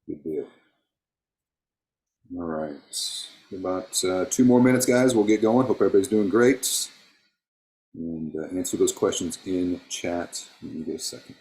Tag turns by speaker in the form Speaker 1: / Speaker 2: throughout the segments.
Speaker 1: Good deal. All right. About 2 more minutes, guys. We'll get going. Hope everybody's doing great. And answer those questions in chat. Let me get a second.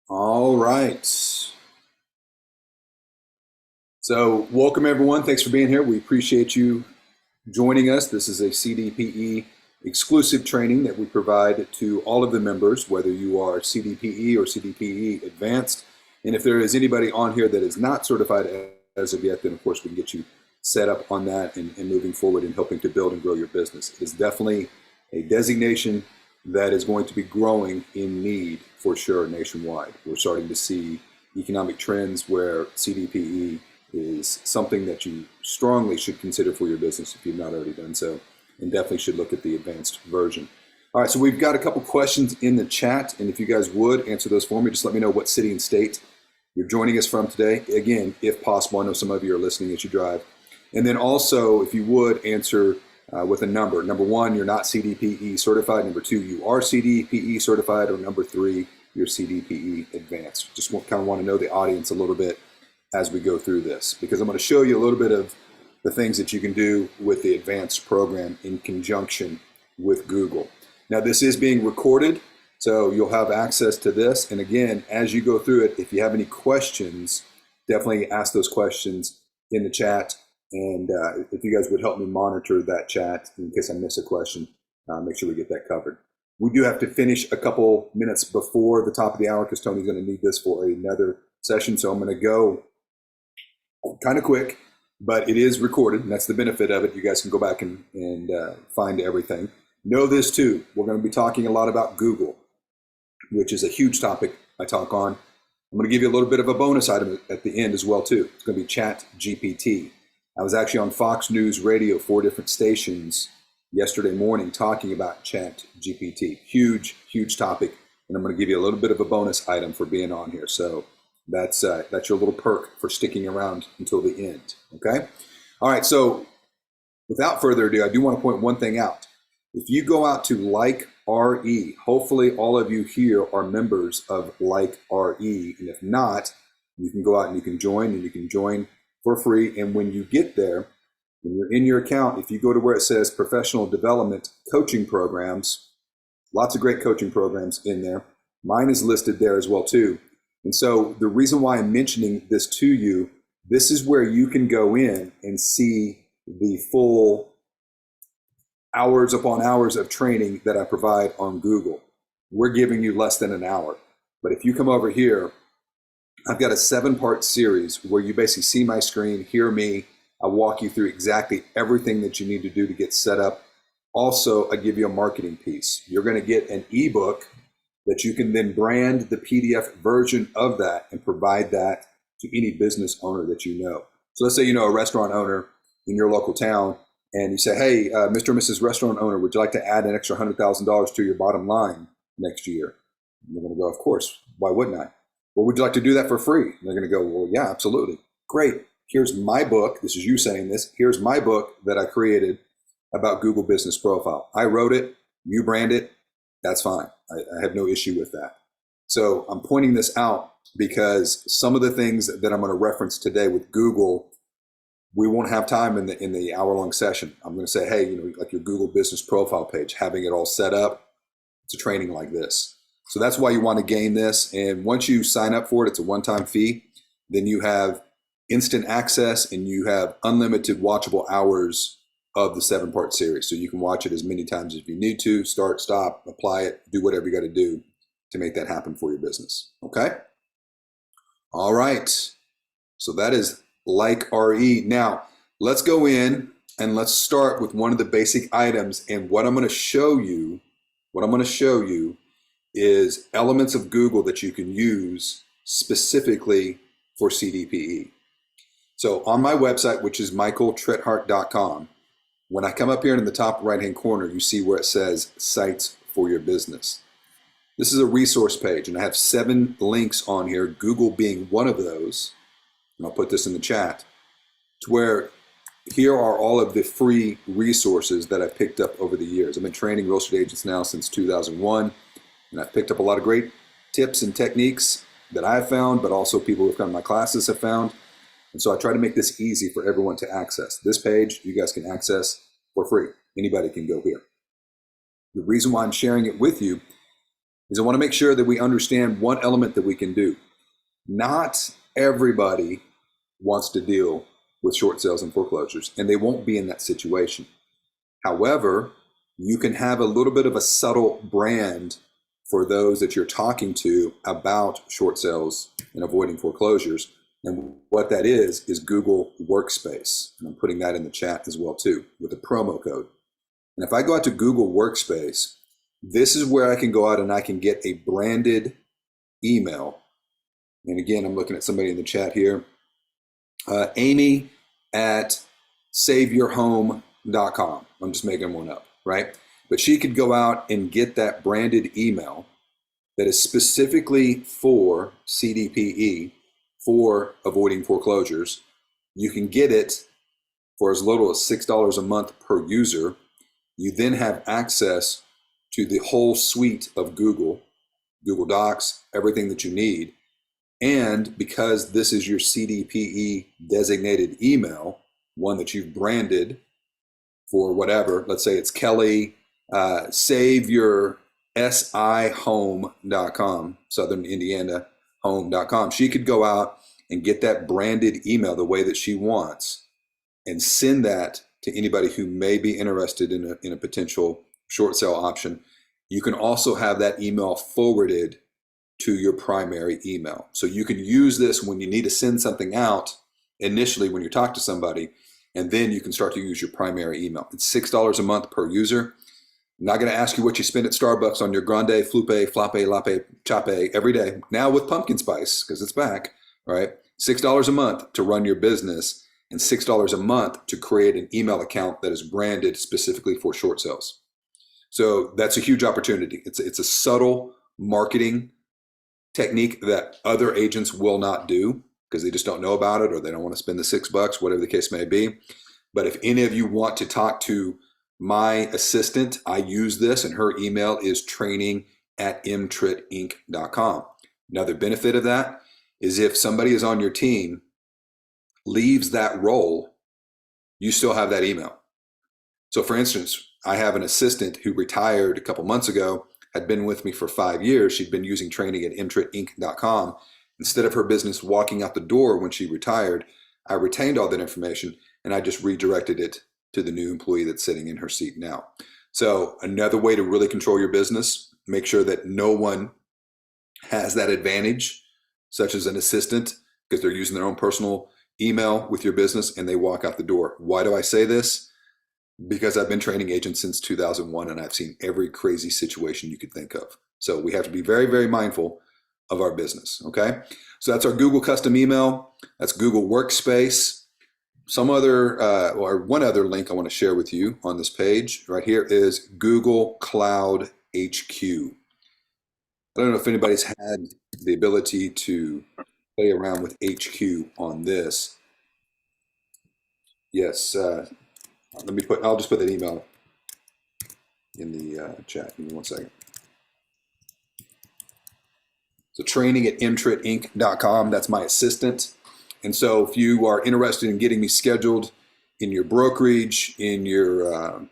Speaker 1: All right. So, welcome everyone. Thanks for being here. We appreciate you joining us. This is a CDPE exclusive training that we provide to all of the members, whether you are CDPE or CDPE Advanced. And if there is anybody on here that is not certified as of yet, then of course we can get you set up on that and moving forward and helping to build and grow your business. It's definitely a designation that is going to be growing in need for sure nationwide. We're starting to see economic trends where CDPE is something that you strongly should consider for your business if you've not already done so, and definitely should look at the advanced version. All right, so we've got a couple questions in the chat, and if you guys would answer those for me, just let me know what city and state you're joining us from today. Again, if possible, I know some of you are listening as you drive. And then also, if you would answer with a number. Number one, you're not CDPE certified. Number two, you are CDPE certified. Or number three, you're CDPE advanced. Just kind of want to know the audience a little bit as we go through this, because I'm going to show you a little bit of the things that you can do with the advanced program in conjunction with Google. Now, this is being recorded, so you'll have access to this. And again, as you go through it, if you have any questions, definitely ask those questions in the chat. And if you guys would help me monitor that chat in case I miss a question, make sure we get that covered. We do have to finish a couple minutes before the top of the hour because Tony's going to need this for another session. So I'm going to go kind of quick, but it is recorded, and that's the benefit of it. You guys can go back and find everything. Know this too, we're going to be talking a lot about Google, which is a huge topic I talk on. I'm going to give you a little bit of a bonus item at the end as well too. It's going to be Chat GPT. I was actually on Fox News Radio, 4 different stations yesterday morning talking about Chat GPT. Huge, huge topic, and I'm going to give you a little bit of a bonus item for being on here. So that's your little perk for sticking around until the end, okay? All right, so without further ado, I do want to point one thing out. If you go out to Like RE, hopefully all of you here are members of Like RE, and if not, you can go out and you can join for free. And when you get there, when you're in your account, if you go to where it says Professional Development Coaching Programs, lots of great coaching programs in there. Mine is listed there as well too. And so the reason why I'm mentioning this to you, this is where you can go in and see the full hours upon hours of training that I provide on Google. We're giving you less than an hour. But if you come over here, I've got a 7-part series where you basically see my screen, hear me. I walk you through exactly everything that you need to do to get set up. Also, I give you a marketing piece. You're going to get an ebook that you can then brand the PDF version of that and provide that to any business owner that you know. So let's say you know a restaurant owner in your local town, and you say, hey, Mr. and Mrs. Restaurant Owner, would you like to add an extra $100,000 to your bottom line next year? And they're going to go, of course. Why wouldn't I? Well, would you like to do that for free? And they're going to go, well, yeah, absolutely. Great. Here's my book. This is you saying this. Here's my book that I created about Google Business Profile. I wrote it. You brand it. That's fine. I have no issue with that. So I'm pointing this out because some of the things that I'm going to reference today with Google, we won't have time in the hour-long session. I'm going to say, hey, like your Google business profile page, having it all set up. It's a training like this. So that's why you want to gain this. And once you sign up for it, it's a one-time fee. Then you have instant access and you have unlimited watchable hours of the 7-part series. So you can watch it as many times as you need to, start, stop, apply it, do whatever you got to do to make that happen for your business. Okay? All right. So that is like RE. Now, let's go in and let's start with one of the basic items. And what I'm going to show you is elements of Google that you can use specifically for CDPE. So on my website, which is michaeltritthart.com, when I come up here in the top right-hand corner, you see where it says Sites for Your Business. This is a resource page, and I have 7 links on here, Google being one of those. And I'll put this in the chat, to where here are all of the free resources that I've picked up over the years. I've been training real estate agents now since 2001, and I've picked up a lot of great tips and techniques that I've found, but also people who've come to my classes have found. And so I try to make this easy for everyone to access. This page, you guys can access for free. Anybody can go here. The reason why I'm sharing it with you is I want to make sure that we understand one element that we can do. Not everybody wants to deal with short sales and foreclosures, and they won't be in that situation. However, you can have a little bit of a subtle brand for those that you're talking to about short sales and avoiding foreclosures. And what that is Google Workspace. And I'm putting that in the chat as well too, with a promo code. And if I go out to Google Workspace, this is where I can go out and I can get a branded email. And again, I'm looking at somebody in the chat here. Amy at saveyourhome.com. I'm just making one up, right? But she could go out and get that branded email that is specifically for CDPE, for avoiding foreclosures. You can get it for as little as $6 a month per user. You then have access to the whole suite of Google Docs, everything that you need. And because this is your CDPE designated email, one that you've branded for whatever, let's say it's Kelly, saveyourSIHome.com, Southern Indiana home.com. She could go out and get that branded email the way that she wants and send that to anybody who may be interested in a potential short sale option. You can also have that email forwarded to your primary email. So you can use this when you need to send something out initially when you talk to somebody, and then you can start to use your primary email. It's $6 a month per user. I'm not going to ask you what you spend at Starbucks on your grande, flupe, frappe, latte, chape every day. Now with pumpkin spice, because it's back, right? $6 a month to run your business and $6 a month to create an email account that is branded specifically for short sales. So that's a huge opportunity. It's a subtle marketing technique that other agents will not do because they just don't know about it or they don't want to spend the $6, whatever the case may be. But if any of you want to talk to my assistant, I use this, and her email is training@mtrittinc.com. Another benefit of that is if somebody is on your team, leaves that role, you still have that email. So for instance, I have an assistant who retired a couple months ago, had been with me for 5 years. She'd been using training@mtrittinc.com. Instead of her business walking out the door when she retired, I retained all that information and I just redirected it to the new employee that's sitting in her seat now. So another way to really control your business, make sure that no one has that advantage, such as an assistant, because they're using their own personal email with your business and they walk out the door. Why do I say this? Because I've been training agents since 2001 and I've seen every crazy situation you could think of. So we have to be very, very mindful of our business, okay? So that's our Google custom email. That's Google Workspace. Some other, or one other link I want to share with you on this page right here is Google Cloud HQ. I don't know if anybody's had the ability to play around with HQ on this. Yes, I'll just put that email in the chat. Give me one second. So training@mtrittinc.com, that's my assistant. And so if you are interested in getting me scheduled in your brokerage, in your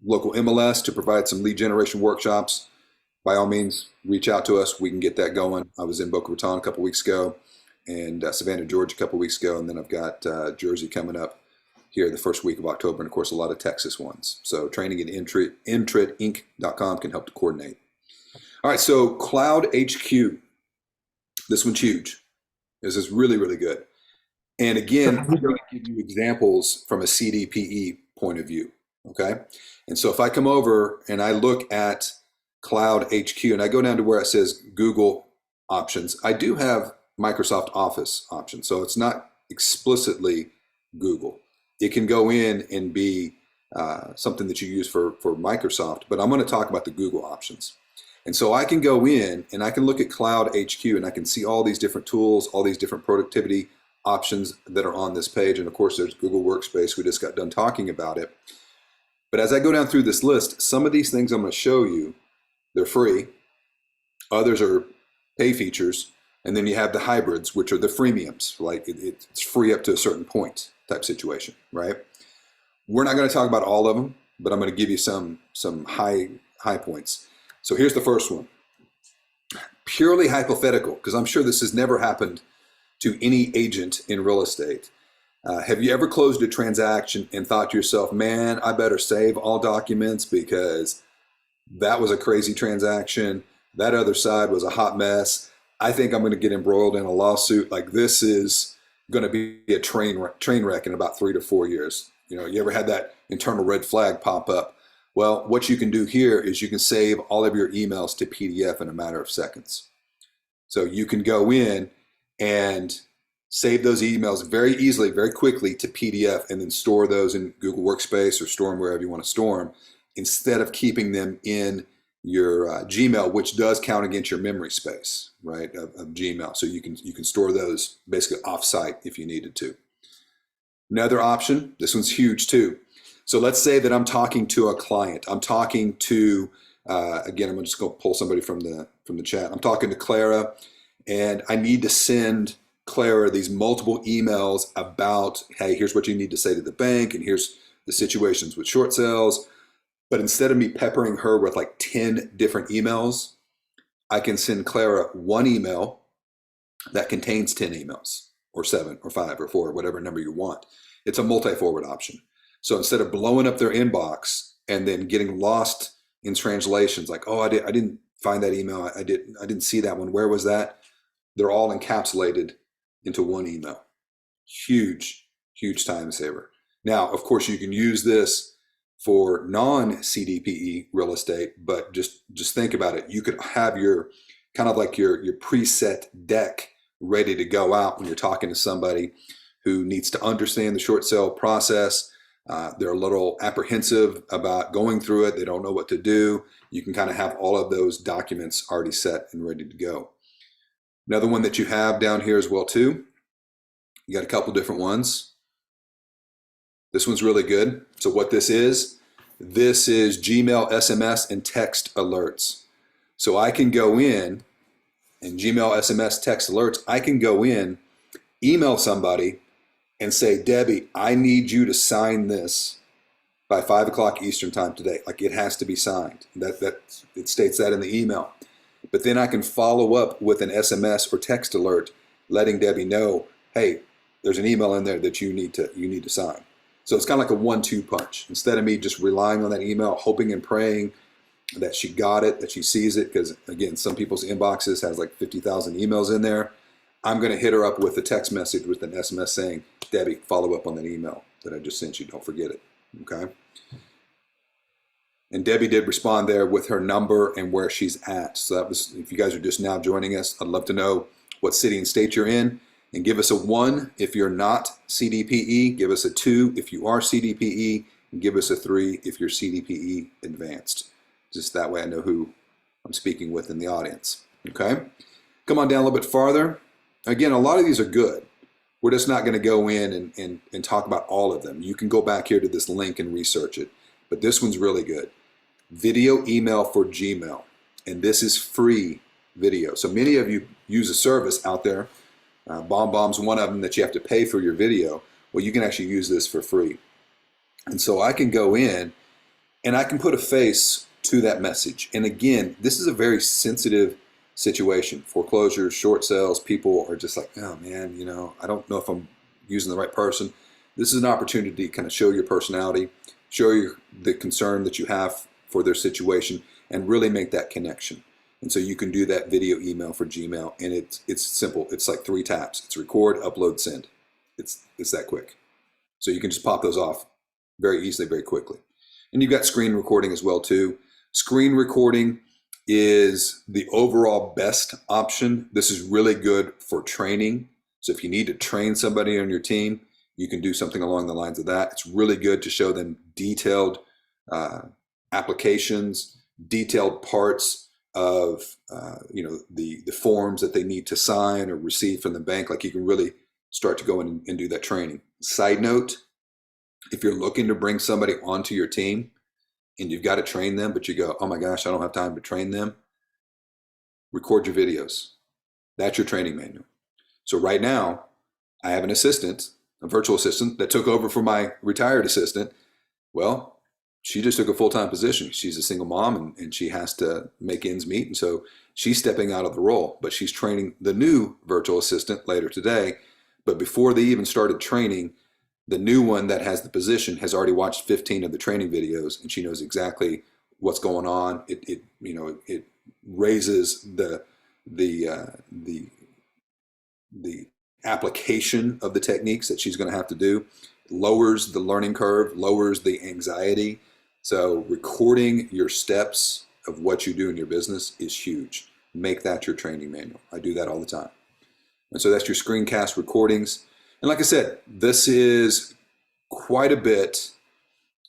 Speaker 1: local MLS to provide some lead generation workshops, by all means, reach out to us. We can get that going. I was in Boca Raton a couple weeks ago and Savannah, Georgia a couple weeks ago. And then I've got Jersey coming up here the first week of October. And of course, a lot of Texas ones. So training at Tritthart.com can help to coordinate. All right, so Cloud HQ. This one's huge. This is really, really good. And again, I'm going to give you examples from a CDPE point of view, okay? And so if I come over and I look at Cloud HQ and I go down to where it says Google options, I do have Microsoft Office options. So it's not explicitly Google. It can go in and be something that you use for Microsoft, but I'm going to talk about the Google options. And so I can go in and I can look at Cloud HQ and I can see all these different tools, all these different productivity options that are on this page. And of course, there's Google Workspace. We just got done talking about it. But as I go down through this list, some of these things I'm going to show you, they're free. Others are pay features. And then you have the hybrids, which are the freemiums. Like it's free up to a certain point type situation, right? We're not going to talk about all of them, but I'm going to give you some high points. So here's the first one. Purely hypothetical, because I'm sure this has never happened to any agent in real estate. Have you ever closed a transaction and thought to yourself, man, I better save all documents because that was a crazy transaction. That other side was a hot mess. I think I'm going to get embroiled in a lawsuit. Like this is going to be a train wreck in about 3 to 4 years. You know, you ever had that internal red flag pop up? Well, what you can do here is you can save all of your emails to PDF in a matter of seconds. So you can go in and save those emails very easily, very quickly to PDF and then store those in Google Workspace or store them wherever you want to store them instead of keeping them in your Gmail, which does count against your memory space, right, of Gmail. So you can store those basically offsite if you needed to. Another option, this one's huge too. So let's say that I'm talking to a client. I'm talking to, again, I'm just going to pull somebody from the chat. I'm talking to Clara, and I need to send Clara these multiple emails about, hey, here's what you need to say to the bank, and here's the situations with short sales. But instead of me peppering her with like 10 different emails, I can send Clara one email that contains 10 emails, or 7, or 5, or 4, whatever number you want. It's a multi-forward option. So instead of blowing up their inbox and then getting lost in translations, like, oh, I didn't find that email, I didn't see that one, where was that? They're all encapsulated into one email. Huge, huge time saver. Now, of course, you can use this for non-CDPE real estate, but just think about it. You could have your kind of like your preset deck ready to go out when you're talking to somebody who needs to understand the short sale process. They're a little apprehensive about going through it. They don't know what to do. You can kind of have all of those documents already set and ready to go. Another one that you have down here as well too, you got a couple different ones. This one's really good. So what this is Gmail, SMS, and text alerts. So I can go in and Gmail, SMS, text alerts, I can go in, email somebody, and say, Debbie, I need you to sign this by 5 o'clock Eastern time today. Like it has to be signed. It states that in the email. But then I can follow up with an SMS or text alert letting Debbie know, hey, there's an email in there that you need to sign. So it's kind of like a 1-2 punch. Instead of me just relying on that email, hoping and praying that she got it, that she sees it, because again, some people's inboxes has like 50,000 emails in there. I'm going to hit her up with a text message with an SMS saying, Debbie, follow up on that email that I just sent you. Don't forget it. Okay. And Debbie did respond there with her number and where she's at. So that was, if you guys are just now joining us, I'd love to know what city and state you're in, and give us a 1 if you're not CDPE, give us a 2 if you are CDPE, and give us a 3 if you're CDPE advanced. Just that way I know who I'm speaking with in the audience. Okay. Come on down a little bit farther. Again, a lot of these are good. We're just not going to go in and talk about all of them. You can go back here to this link and research it. But this one's really good. Video email for Gmail. And this is free video. So many of you use a service out there BombBomb's one of them that you have to pay for your video. Well, you can actually use this for free. And so I can go in and I can put a face to that message. And again, this is a very sensitive situation. Foreclosures, short sales, people are just like, oh man, I don't know if I'm using the right person. This is an opportunity to kind of show your personality, show the concern that you have for their situation, and really make that connection. And so you can do that video email for Gmail, and it's simple. It's like 3 taps. It's record, upload, send. It's that quick. So you can just pop those off very easily, very quickly. And you've got screen recording as well too. Screen recording is the overall best option. This is really good for training. So if you need to train somebody on your team, you can do something along the lines of that. It's really good to show them detailed applications, detailed parts of the forms that they need to sign or receive from the bank. Like you can really start to go in and do that training. Side note, if you're looking to bring somebody onto your team and you've got to train them, but you go, oh my gosh, I don't have time to train them, record your videos. That's your training manual. So right now, I have an assistant, a virtual assistant that took over for my retired assistant. Well, she just took a full-time position. She's a single mom and she has to make ends meet. And so she's stepping out of the role, but she's training the new virtual assistant later today. But before they even started training, the new one that has the position has already watched 15 of the training videos, and she knows exactly what's going on. It raises the application of the techniques that she's going to have to do, lowers the learning curve, lowers the anxiety. So recording your steps of what you do in your business is huge. Make that your training manual. I do that all the time. And so that's your screencast recordings. And like I said, this is quite a bit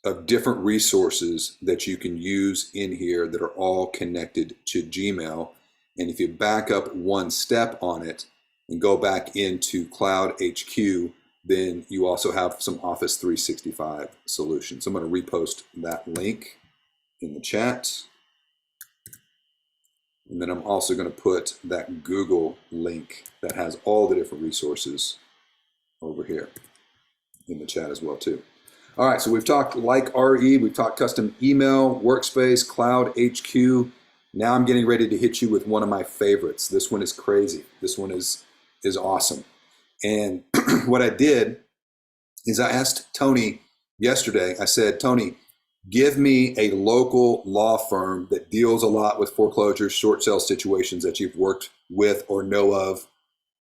Speaker 1: of different resources that you can use in here that are all connected to Gmail. And if you back up one step on it and go back into Cloud HQ, then you also have some Office 365 solutions. I'm going to repost that link in the chat. And then I'm also going to put that Google link that has all the different resources over here in the chat as well too. All right, so we've talked like RE, we've talked custom email, workspace, Cloud HQ. Now I'm getting ready to hit you with one of my favorites. This one is crazy. This one is awesome. And what I did is I asked Tony yesterday, I said, Tony, give me a local law firm that deals a lot with foreclosures, short sale situations that you've worked with or know of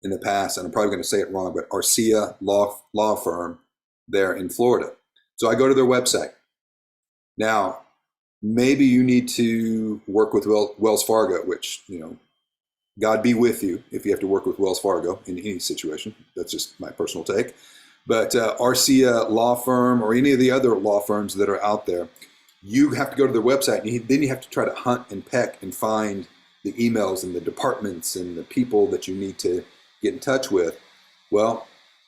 Speaker 1: in the past. And I'm probably going to say it wrong, but Arcia law firm there in Florida. So I go to their website. Now, maybe you need to work with Wells Fargo, which, God be with you if you have to work with Wells Fargo in any situation. That's just my personal take. But Arcia law firm or any of the other law firms that are out there, you have to go to their website and then you have to try to hunt and peck and find the emails and the departments and the people that you need to get in touch with. Well,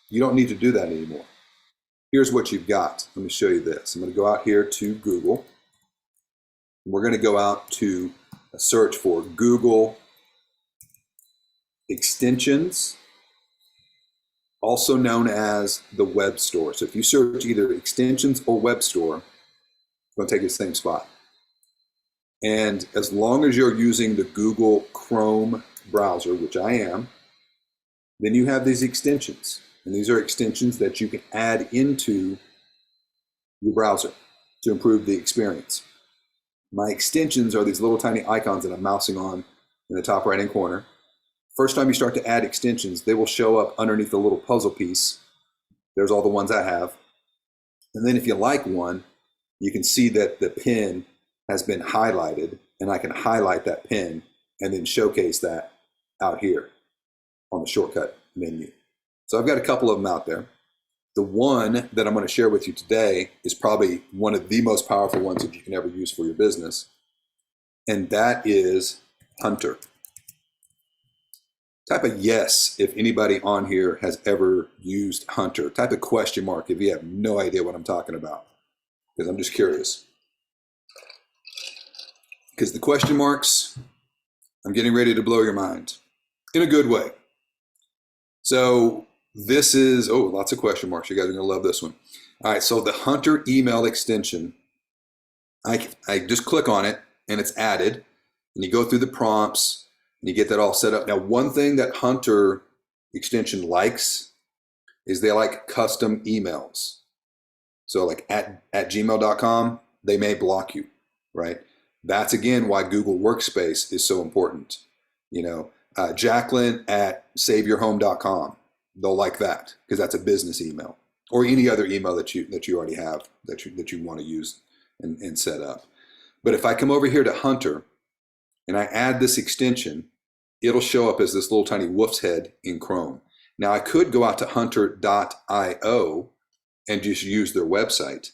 Speaker 1: you don't need to do that anymore. Here's what you've got. Let me show you this. I'm going to go out here to Google. We're going to go out to a search for Google extensions, also known as the web store. So if you search either extensions or web store, it's going to take you to the same spot. And as long as you're using the Google Chrome browser, which I am, then you have these extensions. And these are extensions that you can add into your browser to improve the experience. My extensions are these little tiny icons that I'm mousing on in the top right-hand corner. First time you start to add extensions, they will show up underneath the little puzzle piece. There's all the ones I have. And then if you like one, you can see that the pin has been highlighted, and I can highlight that pin and then showcase that out here on the shortcut menu. So I've got a couple of them out there. The one that I'm going to share with you today is probably one of the most powerful ones that you can ever use for your business, and that is Hunter. Type a yes if anybody on here has ever used Hunter. Type a question mark if you have no idea what I'm talking about, because I'm just curious. Because the question marks, I'm getting ready to blow your mind in a good way. So this is, oh, lots of question marks. You guys are going to love this one. All right, so the Hunter email extension, I just click on it and it's added, and you go through the prompts and you get that all set up. Now, one thing that Hunter extension likes is they like custom emails. So like at gmail.com, they may block you, right? That's again why Google Workspace is so important. Jacqueline at saveyourhome.com, they'll like that because that's a business email, or any other email that you already have that you want to use and set up. But if I come over here to Hunter and I add this extension, it'll show up as this little tiny wolf's head in Chrome. Now I could go out to hunter.io and just use their website,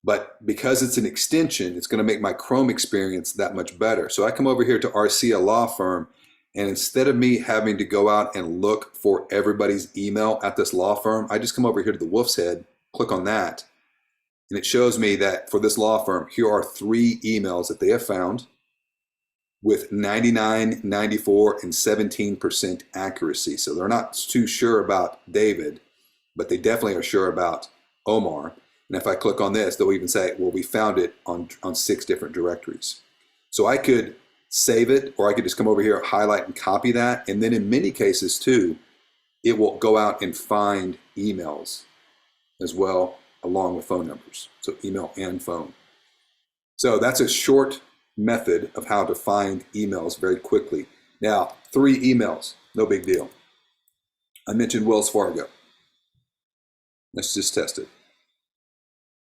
Speaker 1: but because it's an extension, it's going to make my Chrome experience that much better. So I come over here to RCA Law Firm, and instead of me having to go out and look for everybody's email at this law firm, I just come over here to the wolf's head, click on that, and it shows me that for this law firm, here are 3 emails that they have found with 99, 94, and 17% accuracy. So they're not too sure about David, but they definitely are sure about Omar. And if I click on this, they'll even say, well, we found it on 6 different directories. So I could save it, or I could just come over here, highlight and copy that. And then in many cases too, it will go out and find emails as well, along with phone numbers. So email and phone. So that's a short method of how to find emails very quickly. Now, 3 emails, no big deal. I mentioned Wells Fargo. Let's just test it.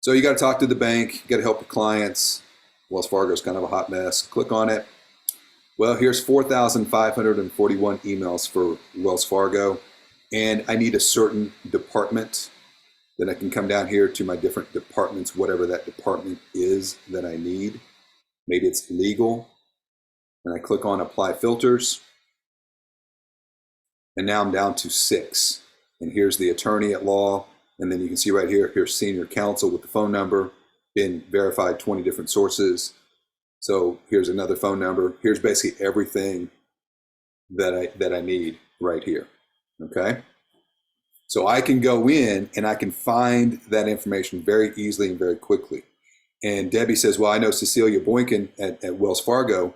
Speaker 1: So you got to talk to the bank, you got to help the clients. Wells Fargo is kind of a hot mess. Click on it. Well, here's 4,541 emails for Wells Fargo, and I need a certain department. Then I can come down here to my different departments, whatever that department is that I need. Maybe it's legal, and I click on apply filters. And now I'm down to 6. And here's the attorney at law. And then you can see right here, here's senior counsel with the phone number, been verified 20 different sources. So here's another phone number. Here's basically everything that I need right here, okay? So I can go in and I can find that information very easily and very quickly. And Debbie says, well, I know Cecilia Boykin at Wells Fargo.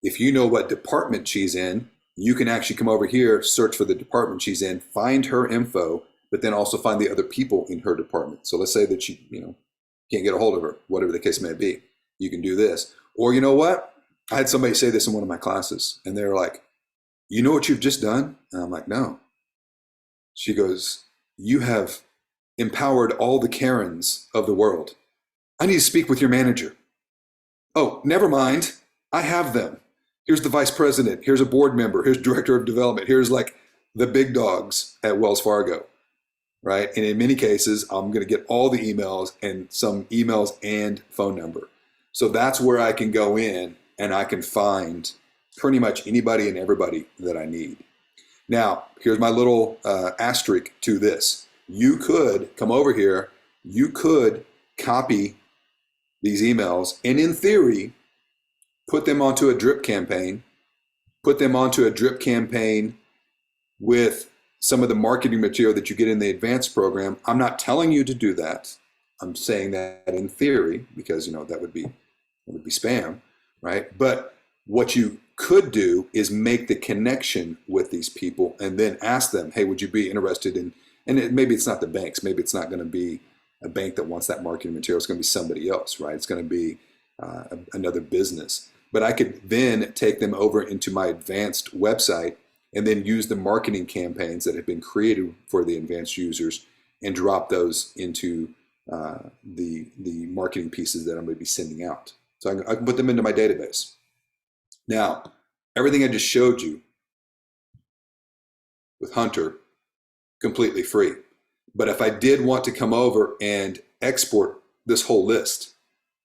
Speaker 1: If you know what department she's in, you can actually come over here, search for the department she's in, find her info, but then also find the other people in her department. So let's say that you can't get a hold of her, whatever the case may be. You can do this. Or you know what? I had somebody say this in one of my classes, and they're like, you know what you've just done? And I'm like, no. She goes, you have empowered all the Karens of the world. I need to speak with your manager. Oh, never mind. I have them. Here's the vice president. Here's a board member. Here's director of development. Here's like the big dogs at Wells Fargo, right? And in many cases, I'm going to get all the emails and some emails and phone number. So that's where I can go in and I can find pretty much anybody and everybody that I need. Now, here's my little asterisk to this. You could come over here. You could copy these emails and in theory, put them onto a drip campaign, with some of the marketing material that you get in the advanced program. I'm not telling you to do that. I'm saying that in theory, because that would be spam, right? But what you could do is make the connection with these people and then ask them, hey, would you be interested in, and maybe it's not the banks, maybe it's not going to be a bank that wants that marketing material, it's going to be somebody else, right? It's going to be another business. But I could then take them over into my advanced website and then use the marketing campaigns that have been created for the advanced users and drop those into the marketing pieces that I'm going to be sending out. So I can put them into my database. Now, everything I just showed you with Hunter, completely free. But if I did want to come over and export this whole list,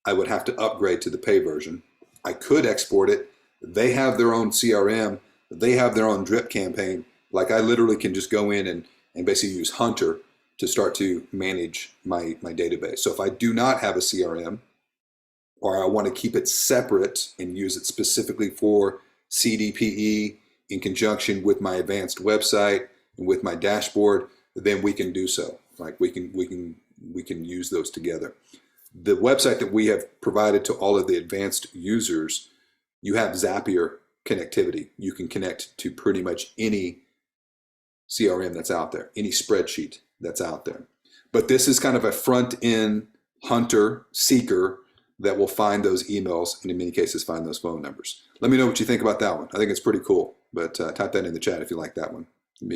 Speaker 1: I would have to upgrade to the pay version. I could export it. They have their own CRM. They have their own drip campaign. Like I literally can just go in and basically use Hunter to start to manage my database. So if I do not have a CRM, or I want to keep it separate and use it specifically for CDPE in conjunction with my advanced website, and with my dashboard, then we can do so. Like we can use those together. The website that we have provided to all of the advanced users, you have Zapier connectivity. You can connect to pretty much any CRM that's out there, any spreadsheet that's out there. But this is kind of a front end hunter seeker that will find those emails and in many cases find those phone numbers. Let me know what you think about that one. I think it's pretty cool, but type that in the chat if you like that one. Give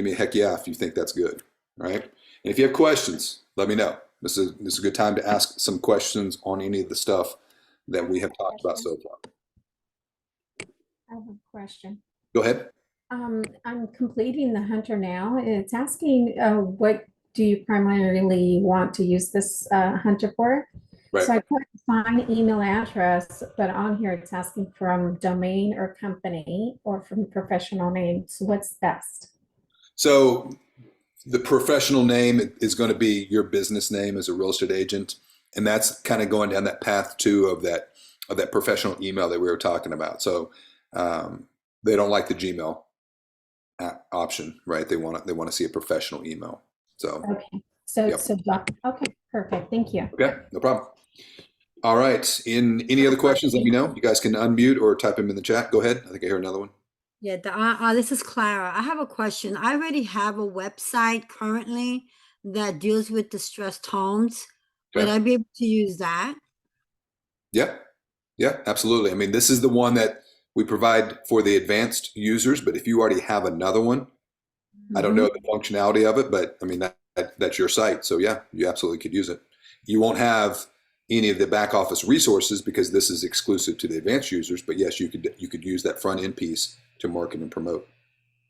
Speaker 1: me a heck yeah if you think that's good. All right. And if you have questions, let me know. This is a good time to ask some questions on any of the stuff that we have talked about so far.
Speaker 2: I have a question.
Speaker 1: Go ahead.
Speaker 2: I'm completing the Hunter now. It's asking what do you primarily want to use this Hunter for?
Speaker 1: Right.
Speaker 2: So I put my email address, but on here it's asking from domain or company or from professional name. So what's best?
Speaker 1: So the professional name is going to be your business name as a real estate agent, and that's kind of going down that path too of that professional email that we were talking about. So they don't like the Gmail option, right? They want to see a professional email. So
Speaker 2: okay, so
Speaker 1: yep.
Speaker 2: Okay, perfect. Thank you.
Speaker 1: Okay, no problem. All right. Any other questions? Let me know. You guys can unmute or type them in the chat. Go ahead. I think I hear another one.
Speaker 3: Yeah, this is Clara. I have a question. I already have a website currently that deals with distressed homes.
Speaker 1: Okay.
Speaker 3: Would I be able to use that?
Speaker 1: Yeah. Yeah, absolutely. I mean, this is the one that we provide for the advanced users, but if you already have another one, I don't know the functionality of it, but I mean, that's your site. So yeah, you absolutely could use it. You won't have any of the back office resources because this is exclusive to the advanced users, but yes, you could use that front end piece to market and promote.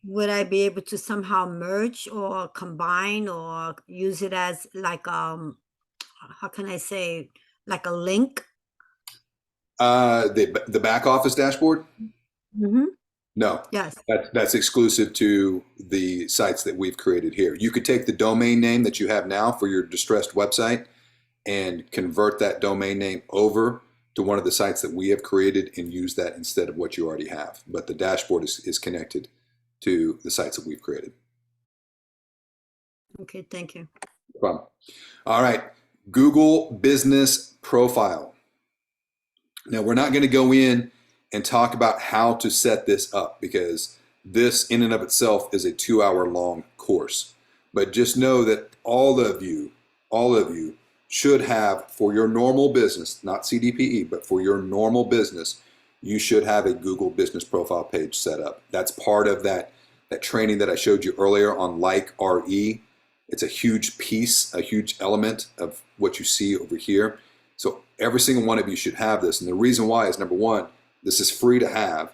Speaker 3: Would I be able to somehow merge or combine or use it as like how can I say, like a link?
Speaker 1: The back office dashboard?
Speaker 3: Mm-hmm.
Speaker 1: No.
Speaker 3: Yes.
Speaker 1: That's exclusive to the sites that we've created here. You could take the domain name that you have now for your distressed website and convert that domain name over to one of the sites that we have created and use that instead of what you already have. But the dashboard is connected to the sites that we've created.
Speaker 3: Okay, thank you.
Speaker 1: No problem. All right, Google Business Profile. Now, we're not going to go in and talk about how to set this up because this in and of itself is a 2-hour long course. But just know that all of you should have, for your normal business, not CDPE, but for your normal business, you should have a Google Business Profile page set up. That's part of that training that I showed you earlier on Like RE. It's a huge piece, a huge element of what you see over here. So every single one of you should have this. And the reason why is, number one, this is free to have.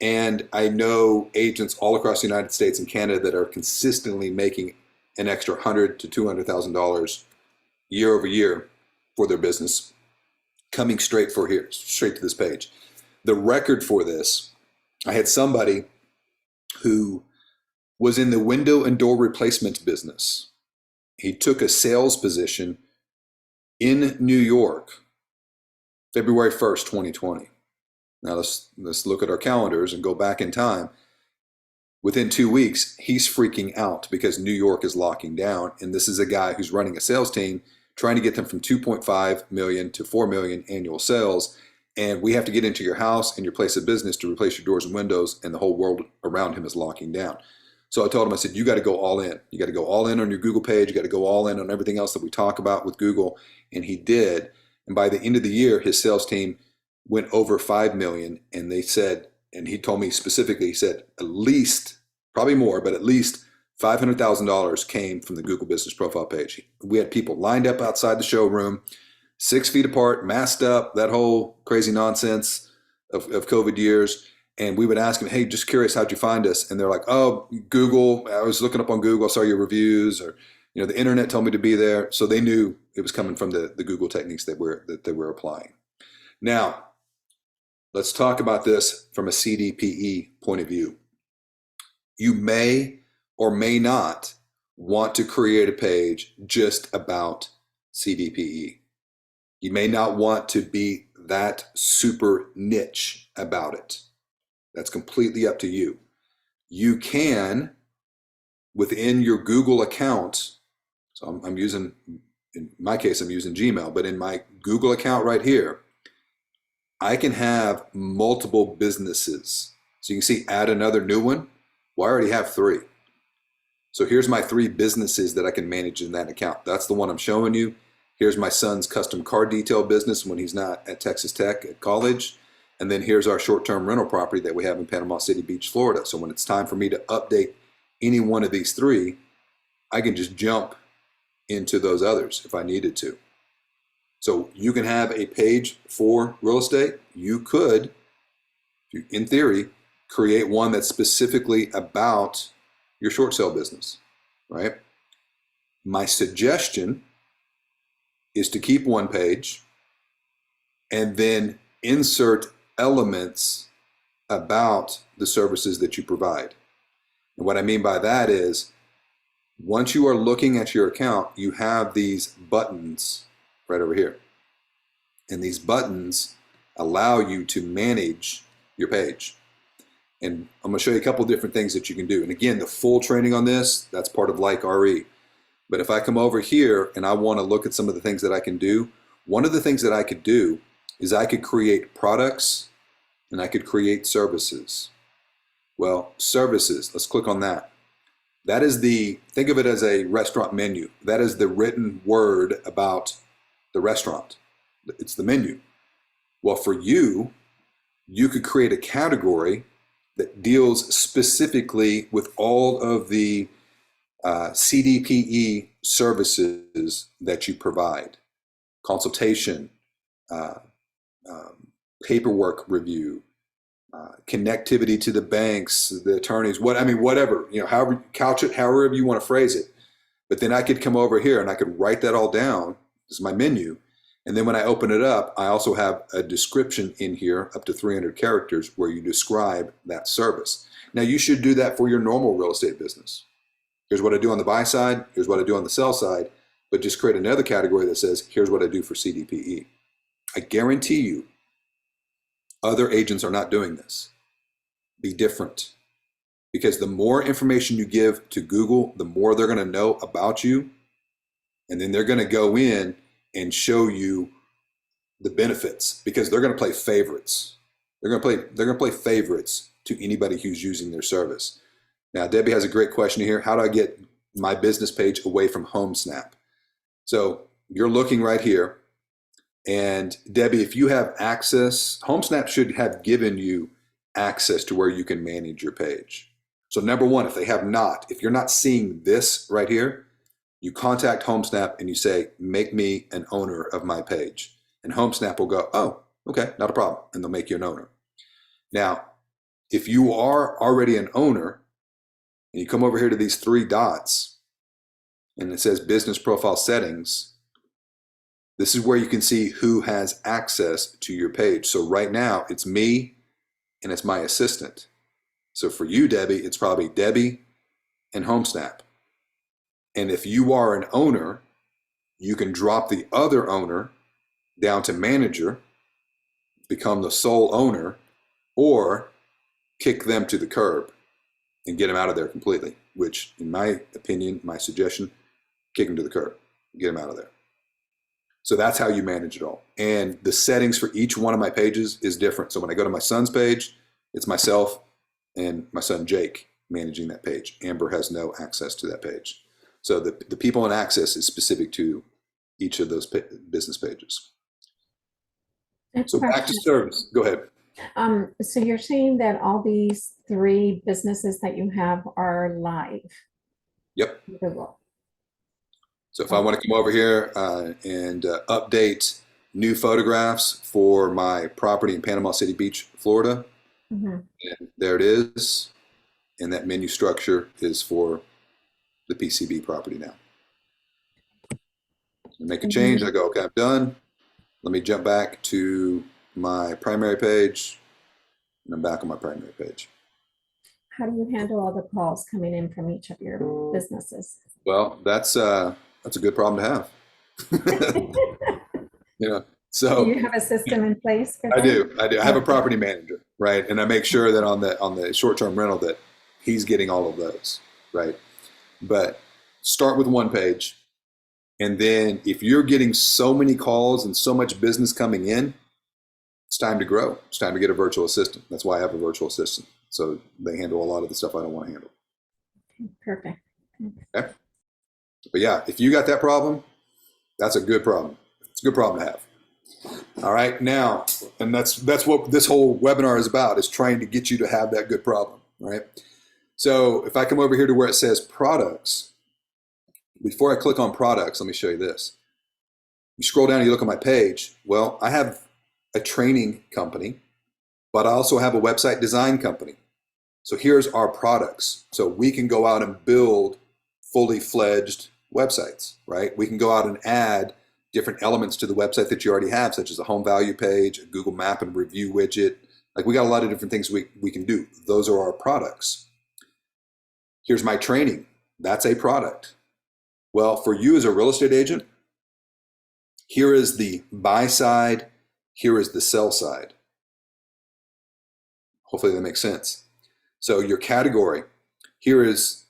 Speaker 1: And I know agents all across the United States and Canada that are consistently making an extra $100,000 to $200,000 year over year for their business, coming straight to this page. The record for this, I had somebody who was in the window and door replacement business. He took a sales position in New York, February 1st, 2020. Now let's look at our calendars and go back in time. Within 2 weeks, he's freaking out because New York is locking down. And this is a guy who's running a sales team, trying to get them from 2.5 million to 4 million annual sales. And we have to get into your house and your place of business to replace your doors and windows, and the whole world around him is locking down. So I told him, I said, you got to go all in. You got to go all in on your Google page. You got to go all in on everything else that we talk about with Google. And he did. And by the end of the year, his sales team went over 5 million. And they said, and he told me specifically, he said, at least, probably more, but at least $500,000 came from the Google Business Profile page. We had people lined up outside the showroom, 6 feet apart, masked up, that whole crazy nonsense of COVID years. And we would ask them, hey, just curious, how'd you find us? And they're like, oh, Google. I was looking up on Google, saw your reviews, or the internet told me to be there. So they knew it was coming from the Google techniques that they were applying. Now, let's talk about this from a CDPE point of view. You may or may not want to create a page just about CDPE. You may not want to be that super niche about it. That's completely up to you. You can within your Google account, so I'm using, in my case, I'm using Gmail, but in my Google account right here, I can have multiple businesses. So you can see add another new one. Well, I already have 3. So here's my 3 businesses that I can manage in that account. That's the one I'm showing you. Here's my son's custom car detail business when he's not at Texas Tech at college. And then here's our short-term rental property that we have in Panama City Beach, Florida. So when it's time for me to update any one of these 3, I can just jump into those others if I needed to. So you can have a page for real estate. You could, in theory, create one that's specifically about your short sale business, right? My suggestion is to keep one page and then insert elements about the services that you provide. And what I mean by that is, once you are looking at your account, you have these buttons right over here. And these buttons allow you to manage your page. And I'm going to show you a couple different things that you can do. And again, the full training on this, that's part of Like RE. But if I come over here and I want to look at some of the things that I can do, one of the things that I could do is I could create products and I could create services. Well, services, let's click on that. That is think of it as a restaurant menu. That is the written word about the restaurant. It's the menu. Well, for you, you could create a category that deals specifically with all of the CDPE services that you provide. Consultation, paperwork review, connectivity to the banks, the attorneys, whatever, however, couch it however you want to phrase it. But then I could come over here and I could write that all down. This is my menu. And then when I open it up, I also have a description in here up to 300 characters where you describe that service. Now you should do that for your normal real estate business. Here's what I do on the buy side. Here's what I do on the sell side. But just create another category that says, here's what I do for CDPE. I guarantee you, other agents are not doing this. Be different. Because the more information you give to Google, the more they're going to know about you. And then they're going to go in and show you the benefits, because they're going to play favorites. They're going to play favorites to anybody who's using their service. Now, Debbie has a great question here. How do I get my business page away from HomeSnap? So you're looking right here. And Debbie, if you have access, HomeSnap should have given you access to where you can manage your page. So number one, if you're not seeing this right here, you contact HomeSnap and you say, make me an owner of my page. And HomeSnap will go, oh, okay, not a problem. And they'll make you an owner. Now, if you are already an owner and you come over here to these 3 dots and it says business profile settings, this is where you can see who has access to your page. So right now it's me and it's my assistant. So for you, Debbie, it's probably Debbie and HomeSnap. And if you are an owner, you can drop the other owner down to manager, become the sole owner, or kick them to the curb and get them out of there completely, which in my opinion, my suggestion, kick them to the curb, get them out of there. So that's how you manage it all. And the settings for each one of my pages is different. So when I go to my son's page, it's myself and my son Jake managing that page. Amber has no access to that page. So the people in access is specific to each of those business pages. So back to service. Go ahead.
Speaker 2: So you're saying that all these 3 businesses that you have are live?
Speaker 1: Yep.
Speaker 2: Google.
Speaker 1: So if I want to come over here and update new photographs for my property in Panama City Beach, Florida, and there it is. And that menu structure is for the PCB property now. Make a change. I go, okay, I'm done. Let me jump back to my primary page. And I'm back on my primary page.
Speaker 2: How do you handle all the calls coming in from each of your businesses?
Speaker 1: Well, that's a good problem to have. So
Speaker 2: Do you have a system in place for that?
Speaker 1: I do. I have a property manager, right? And I make sure that on the short-term rental that he's getting all of those, right? But start with one page. And then if you're getting so many calls and so much business coming in, it's time to grow. It's time to get a virtual assistant. That's why I have a virtual assistant. So they handle a lot of the stuff I don't want to handle.
Speaker 2: Perfect.
Speaker 1: Okay. But yeah, if you got that problem, that's a good problem. It's a good problem to have. All right, now, and that's what this whole webinar is about, is trying to get you to have that good problem, right? So if I come over here to where it says products, before I click on products, let me show you this. You scroll down and you look at my page. Well, I have a training company, but I also have a website design company. So here's our products. So we can go out and build fully fledged websites, right? We can go out and add different elements to the website that you already have, such as a home value page, a Google map and review widget. Like, we got a lot of different things we can do. Those are our products. Here's my training. That's a product. Well, for you as a real estate agent, here is the buy side, here is the sell side. Hopefully that makes sense. So your category, here is,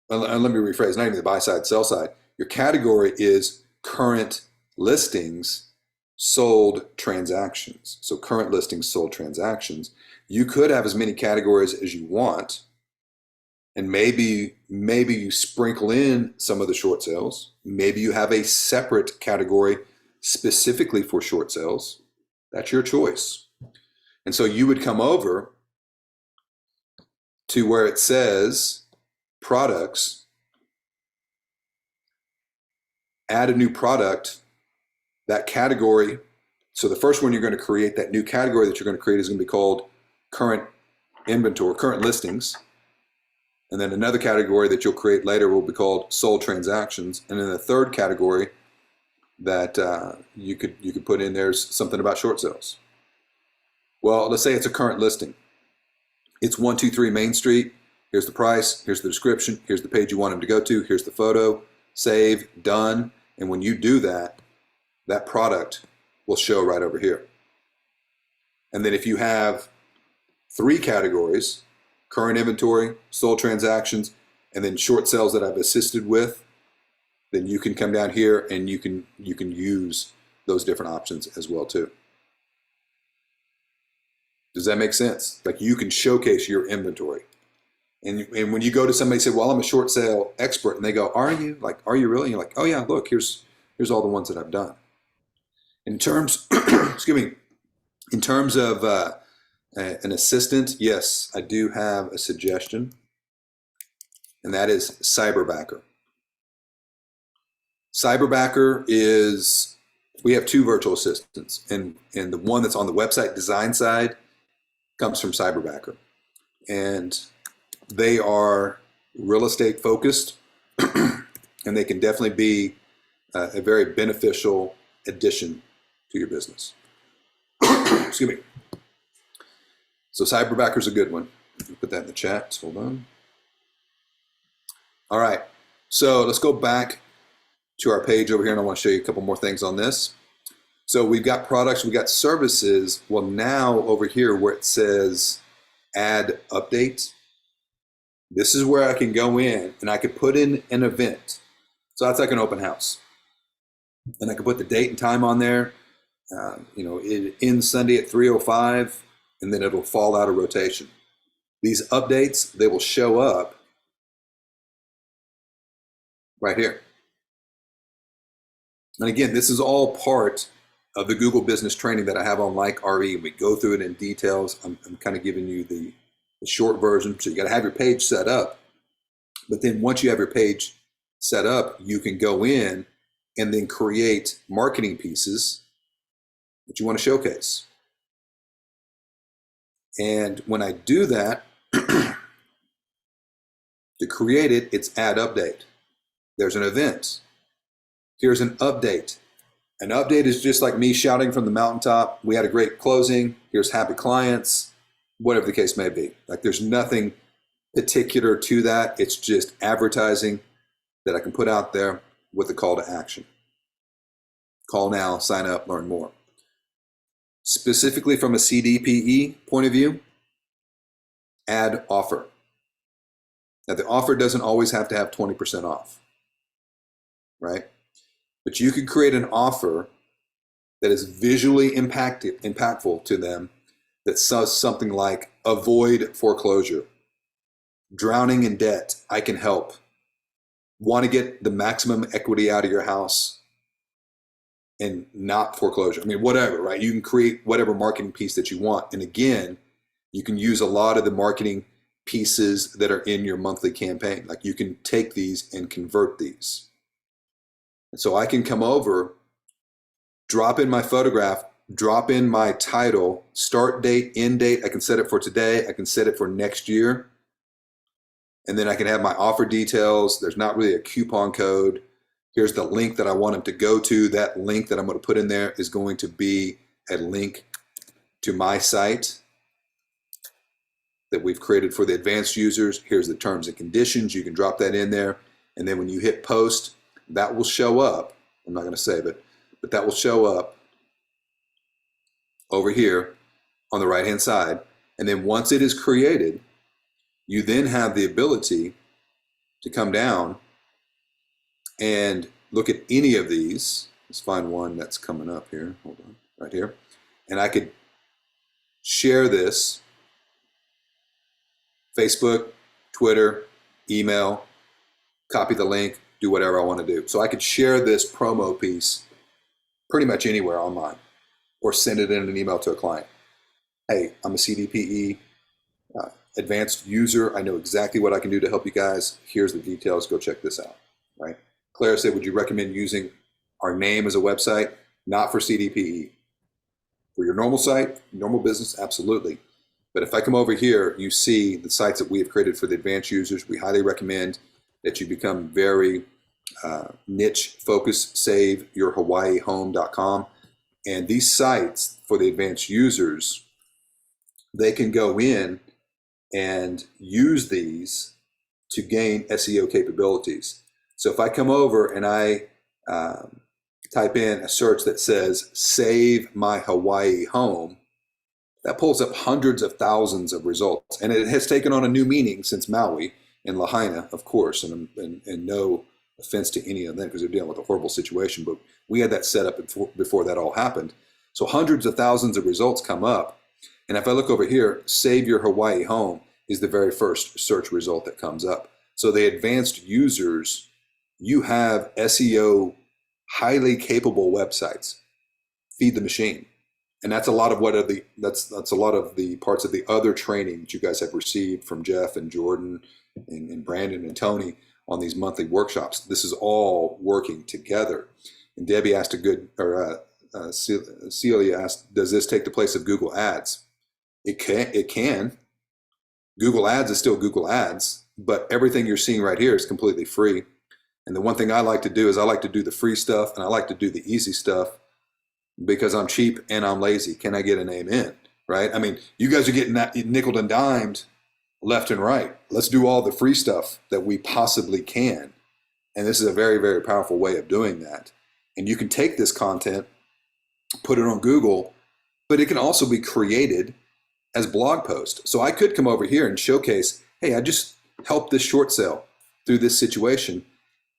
Speaker 1: and let me rephrase, not even the buy side, sell side. Your category is current listings, sold transactions. So current listings, sold transactions. You could have as many categories as you want, and maybe you sprinkle in some of the short sales. Maybe you have a separate category specifically for short sales. That's your choice. And so you would come over to where it says products, add a new product. That category, so the first one you're going to create, that new category that you're going to create, is going to be called current inventory, current listings. And then another category that you'll create later will be called sold transactions. And then the third category that you could put in there's something about short sales. Well, let's say it's a current listing. It's 123 Main Street. Here's the price. Here's the description. Here's the page you want them to go to. Here's the photo. Save. Done. And when you do that, that product will show right over here. And then if you have 3 categories, current inventory, sold transactions, and then short sales that I've assisted with, then you can come down here and you can use those different options as well too. Does that make sense? Like, you can showcase your inventory. And when you go to somebody and say, well, I'm a short sale expert, and they go, are you? Like, are you really? And you're like, oh yeah, look, here's all the ones that I've done. In terms, excuse me, in terms of an assistant, yes, I do have a suggestion, and that is Cyberbacker. Cyberbacker is, we have 2 virtual assistants, and the one that's on the website design side comes from Cyberbacker. And they are real estate focused, and they can definitely be a very beneficial addition to your business. Excuse me. So Cyberbacker is a good one. Put that in the chat. Hold on. All right. So let's go back to our page over here, and I want to show you a couple more things on this. So we've got products, we've got services. Well, now over here where it says add updates, this is where I can go in and I could put in an event. So that's like an open house. And I can put the date and time on there. It ends Sunday at 3:05, and then it'll fall out of rotation. These updates, they will show up right here. And again, this is all part of the Google business training that I have on Like RE. We go through it in details. I'm kind of giving you the short version. So you got to have your page set up. But then once you have your page set up, you can go in and then create marketing pieces that you want to showcase. And when I do that, to create it, it's add update. There's an event. Here's an update. An update is just like me shouting from the mountaintop, we had a great closing, here's happy clients, whatever the case may be. Like, there's nothing particular to that. It's just advertising that I can put out there with a call to action. Call now, sign up, learn more. Specifically from a CDPE point of view, add offer. Now, the offer doesn't always have to have 20% off, right? But you could create an offer that is visually impactful to them, that says something like avoid foreclosure, drowning in debt, I can help, want to get the maximum equity out of your house and not foreclosure. I mean, whatever, right? You can create whatever marketing piece that you want. And again, you can use a lot of the marketing pieces that are in your monthly campaign. Like you can take these and convert these. And so I can come over, drop in my photograph, drop in my title, start date, end date. I can set it for today. I can set it for next year. And then I can have my offer details. There's not really a coupon code. Here's the link that I want them to go to. That link that I'm going to put in there is going to be a link to my site that we've created for the advanced users. Here's the terms and conditions. You can drop that in there. And then when you hit post, that will show up. I'm not going to save it, but that will show up over here on the right-hand side. And then once it is created, you then have the ability to come down and look at any of these. Let's find one that's coming up here. Hold on, right here. And I could share this, Facebook, Twitter, email, copy the link, do whatever I want to do. So I could share this promo piece pretty much anywhere online or send it in an email to a client. Hey, I'm a CDPE advanced user. I know exactly what I can do to help you guys. Here's the details. Go check this out, right? Clara said, would you recommend using our name as a website? Not for CDPE. For your normal site, normal business, absolutely. But if I come over here, you see the sites that we have created for the advanced users. We highly recommend that you become very niche focused, saveyourhawaiihome.com. And these sites for the advanced users, they can go in and use these to gain SEO capabilities. So if I come over and I type in a search that says save my Hawaii home, that pulls up hundreds of thousands of results. And it has taken on a new meaning since Maui and Lahaina, of course, and no offense to any of them because they're dealing with a horrible situation, but we had that set up before that all happened. So hundreds of thousands of results come up. And if I look over here, save your Hawaii home is the very first search result that comes up. So the advanced users, you have SEO highly capable websites. Feed the machine. And that's a lot of that's a lot of the parts of the other training that you guys have received from Jeff and Jordan and Brandon and Tony on these monthly workshops. This is all working together. And Debbie asked Celia asked, does this take the place of Google Ads? It can. Google Ads is still Google Ads, but everything you're seeing right here is completely free. And the one thing I like to do is I like to do the free stuff and I like to do the easy stuff because I'm cheap and I'm lazy. Can I get an amen? Right? I mean, you guys are getting that nickel and dimed left and right. Let's do all the free stuff that we possibly can. And this is a very, very powerful way of doing that. And you can take this content, put it on Google, but it can also be created as blog post. So I could come over here and showcase, hey, I just helped this short sale through this situation.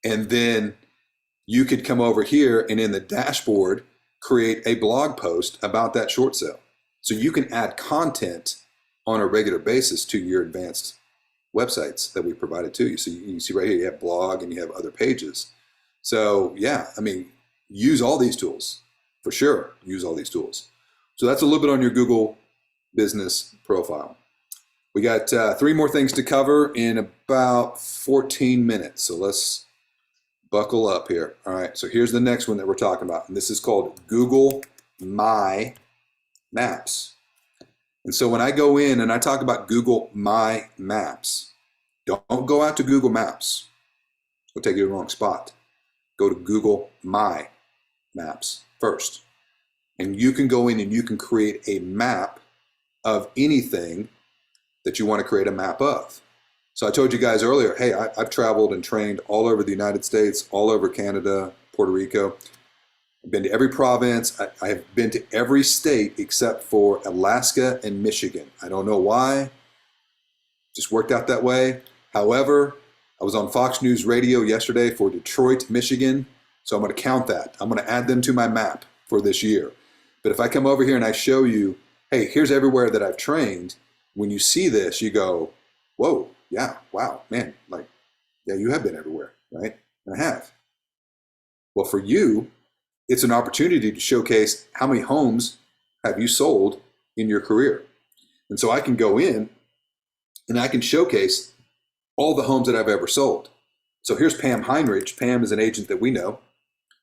Speaker 1: And then you could come over here and in the dashboard, create a blog post about that short sale. So you can add content on a regular basis to your advanced websites that we provided to you. So you see right here, you have blog and you have other pages. So yeah, I mean, use all these tools for sure. Use all these tools. So that's a little bit on your Google business profile. We got 3 more things to cover in about 14 minutes. So let's buckle up here. All right. So here's the next one that we're talking about. And this is called Google My Maps. And so when I go in and I talk about Google My Maps, don't go out to Google Maps. It'll take you to the wrong spot. Go to Google My Maps first. And you can go in and you can create a map of anything that you want to create a map of. So I told you guys earlier, hey, I've traveled and trained all over the United States, all over Canada, Puerto Rico. I've been to every province. I have been to every state except for Alaska and Michigan. I don't know why. Just worked out that way. However, I was on Fox News Radio yesterday for Detroit, Michigan, so I'm going to count that. I'm going to add them to my map for this year. But if I come over here and I show you, hey, here's everywhere that I've trained, when you see this, you go, whoa, yeah, wow, man, like, yeah, you have been everywhere, right? And I have. Well, for you, it's an opportunity to showcase how many homes have you sold in your career. And so I can go in and I can showcase all the homes that I've ever sold. So here's Pam Heinrich. Pam is an agent that we know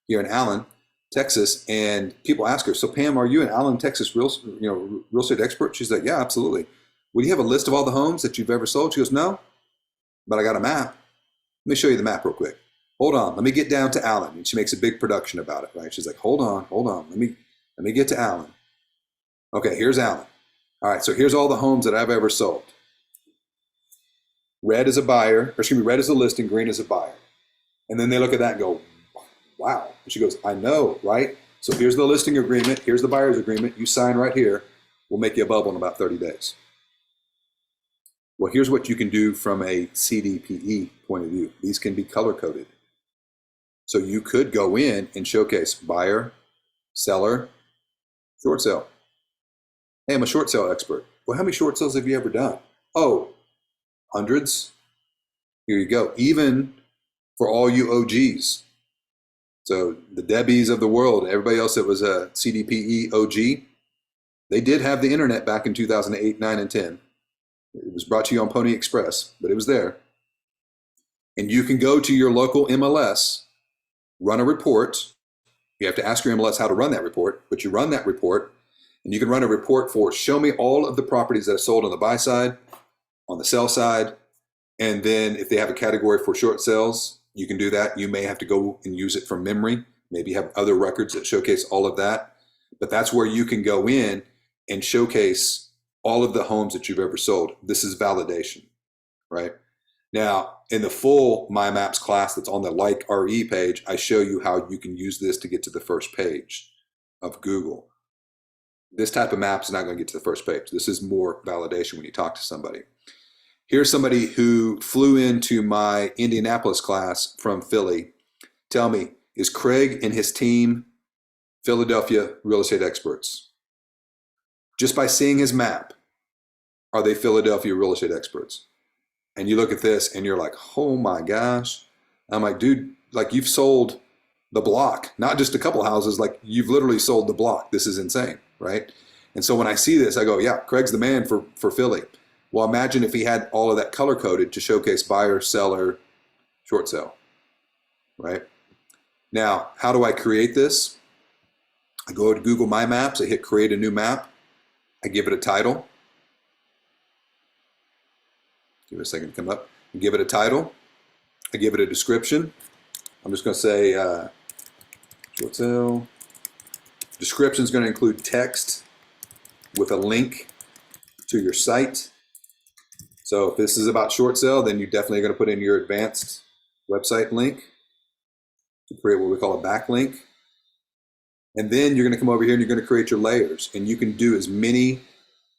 Speaker 1: here in Allen, Texas, and people ask her, so Pam, are you an Allen, Texas real estate expert? She's like, yeah, absolutely. Well, do you have a list of all the homes that you've ever sold? She goes, no, but I got a map. Let me show you the map real quick. Hold on, let me get down to Allen. And she makes a big production about it, right? She's like, hold on. Let me get to Allen. Okay, here's Allen. All right, so here's all the homes that I've ever sold. Red is a buyer, or excuse me, red is a listing, green is a buyer. And then they look at that and go, wow. And she goes, I know, right? So here's the listing agreement. Here's the buyer's agreement. You sign right here. We'll make you a bubble in about 30 days. Well, here's what you can do from a CDPE point of view. These can be color coded. So you could go in and showcase buyer, seller, short sale. Hey, I'm a short sale expert. Well, how many short sales have you ever done? Oh, hundreds. Here you go. Even for all you OGs. So the Debbies of the world, everybody else that was a CDPE OG, they did have the internet back in 2008, 9, and 10. It was brought to you on Pony Express, but it was there. And you can go to your local MLS, run a report. You have to ask your MLS how to run that report, but you run that report, and you can run a report for show me all of the properties that are sold on the buy side, on the sell side, and then if they have a category for short sales, you can do that. You may have to go and use it from memory. Maybe have other records that showcase all of that. But that's where you can go in and showcase all of the homes that you've ever sold. This is validation, right? Now, in the full My Maps class that's on the Like RE page, I show you how you can use this to get to the first page of Google. This type of map is not going to get to the first page. This is more validation when you talk to somebody. Here's somebody who flew into my Indianapolis class from Philly. Tell me, is Craig and his team Philadelphia real estate experts? Just by seeing his map, are they Philadelphia real estate experts? And you look at this and you're like, oh my gosh. I'm like, dude, like you've sold the block, not just a couple houses, like you've literally sold the block. This is insane, right? And so when I see this, I go, yeah, Craig's the man for Philly. Well, imagine if he had all of that color coded to showcase buyer, seller, short sale, right? Now, how do I create this? I go to Google My Maps, I hit create a new map, I give it a title. Give it a second to come up. I give it a title, I give it a description. I'm just going to say short sale. Description is going to include text with a link to your site. So if this is about short sale, then you're definitely going to put in your advanced website link to create what we call a backlink. And then you're going to come over here and you're going to create your layers. And you can do as many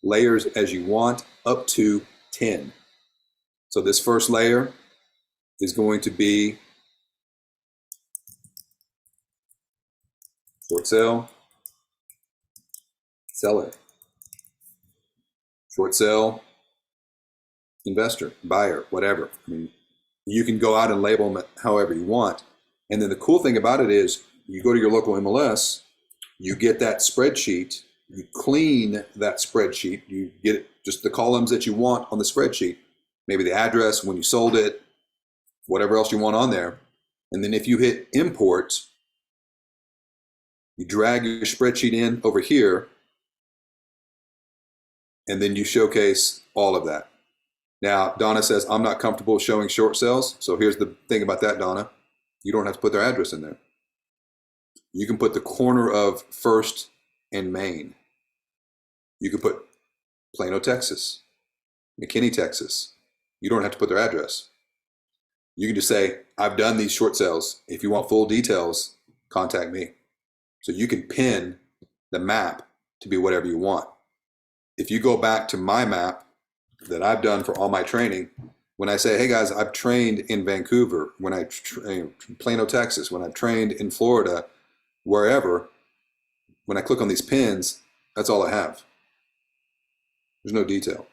Speaker 1: layers as you want, up to 10. So this first layer is going to be short sale, seller, short sale, investor, buyer, whatever. I mean, you can go out and label them however you want. And then the cool thing about it is you go to your local MLS, you get that spreadsheet, you clean that spreadsheet, you get just the columns that you want on the spreadsheet, maybe the address, when you sold it, whatever else you want on there. And then if you hit import, you drag your spreadsheet in over here, and then you showcase all of that. Now, Donna says, I'm not comfortable showing short sales. So here's the thing about that, Donna. You don't have to put their address in there. You can put the corner of First and Main. You can put Plano, Texas, McKinney, Texas. You don't have to put their address. You can just say, I've done these short sales. If you want full details, contact me. So you can pin the map to be whatever you want. If you go back to my map that I've done for all my training, When I say, hey guys, I've trained in Vancouver, when Plano, Texas, when I've trained in Florida, wherever, when I click on these pins, that's all I have. There's no detail.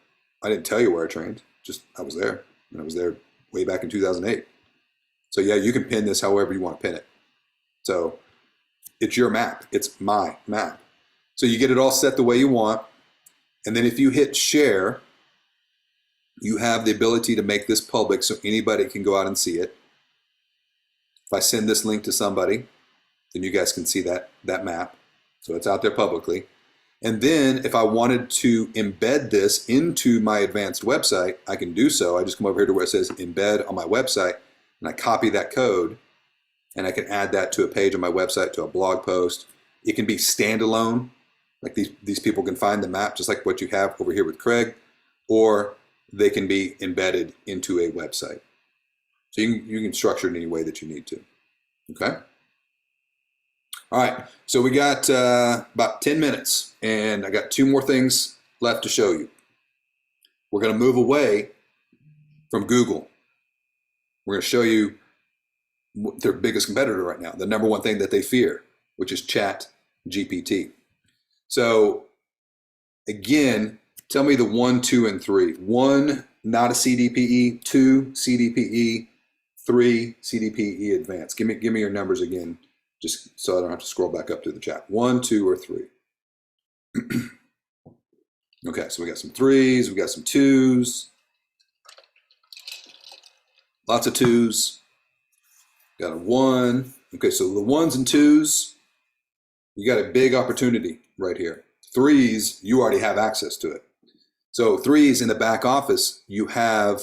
Speaker 1: I didn't tell you where I trained, just I was there. And I was there way back in 2008. So yeah, you can pin this however you want to pin it. So it's your map. It's my map. So you get it all set the way you want. And then if you hit share, you have the ability to make this public so anybody can go out and see it. If I send this link to somebody, then you guys can see that map. So it's out there publicly. And then if I wanted to embed this into my advanced website, I can do so. I just come over here to where it says embed on my website, and I copy that code, and I can add that to a page on my website, to a blog post. It can be standalone, like these people can find the map just like what you have over here with Craig, or they can be embedded into a website. So you can structure it in any way that you need to. Okay? All right, so we got about 10 minutes, and I got 2 more things left to show you. We're going to move away from Google. We're going to show you their biggest competitor right now, the number one thing that they fear, which is Chat GPT. So again, tell me the 1, 2, and 3. 1, not a CDPE. 2, CDPE. 3, CDPE advanced. Give me your numbers again, just so I don't have to scroll back up to the chat. 1, 2, or 3. Okay, so we got some 3s, we got some 2s. Lots of 2s. Got a 1. Okay, so the 1s and 2s, you got a big opportunity right here. 3s, you already have access to it. So 3s in the back office, you have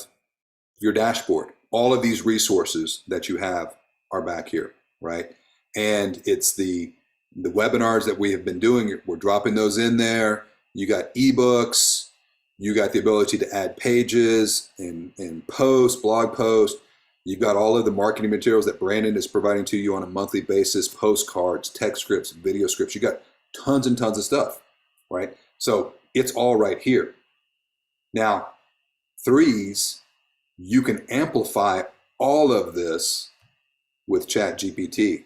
Speaker 1: your dashboard. All of these resources that you have are back here, right? And it's the webinars that we have been doing. We're dropping those in there. You got ebooks. You got the ability to add pages and posts, blog posts. You've got all of the marketing materials that Brandon is providing to you on a monthly basis, postcards, text scripts, video scripts. You got tons and tons of stuff, right? So it's all right here. Now, 3s, you can amplify all of this with Chat GPT.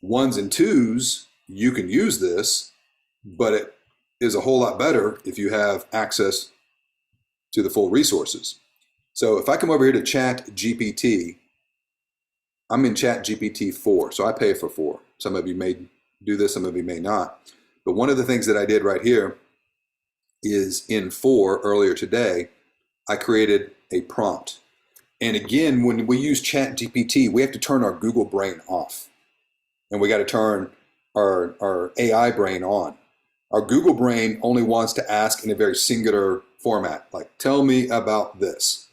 Speaker 1: 1s and 2s, you can use this, but it is a whole lot better if you have access to the full resources. So if I come over here to Chat GPT, I'm in Chat GPT 4, so I pay for 4. Some of you may do this, some of you may not. But one of the things that I did right here is in 4 earlier today, I created a prompt. And again, when we use Chat GPT, we have to turn our Google brain off. And we got to turn our AI brain on. Our Google brain only wants to ask in a very singular format, like, tell me about this.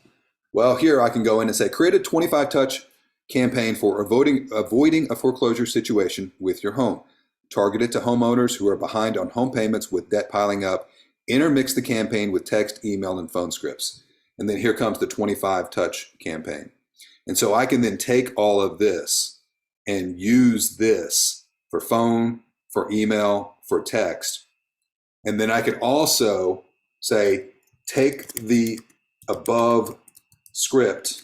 Speaker 1: Well, here I can go in and say, create a 25-touch campaign for avoiding a foreclosure situation with your home. Target it to homeowners who are behind on home payments with debt piling up. Intermix the campaign with text, email, and phone scripts. And then here comes the 25-touch campaign. And so I can then take all of this and use this for phone, for email, for text. And then I can also say, take the above script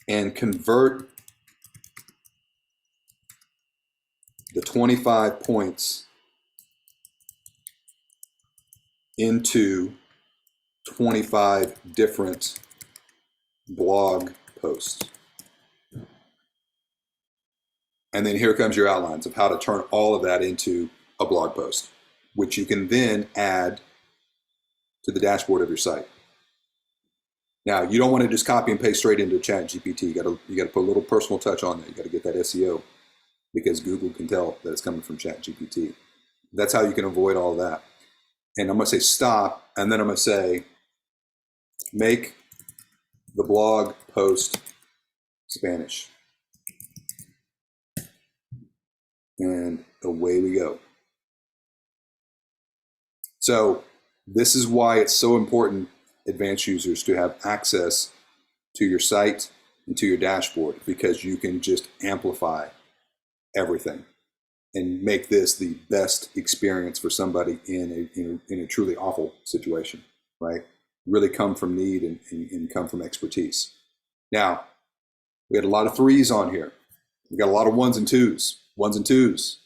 Speaker 1: and convert the 25 points into 25 different blog posts. And then here comes your outlines of how to turn all of that into a blog post, which you can then add to the dashboard of your site. Now, you don't want to just copy and paste straight into Chat GPT. You got to put a little personal touch on there. You got to get that SEO, because Google can tell that it's coming from Chat GPT. That's how you can avoid all of that. And I'm going to say stop, and then I'm going to say make the blog post Spanish. And away we go. So this is why it's so important, advanced users, to have access to your site and to your dashboard, because you can just amplify everything and make this the best experience for somebody in a truly awful situation, right? really come from need and come from expertise. Now, we had a lot of threes on here. We got a lot of ones and twos. Ones and twos.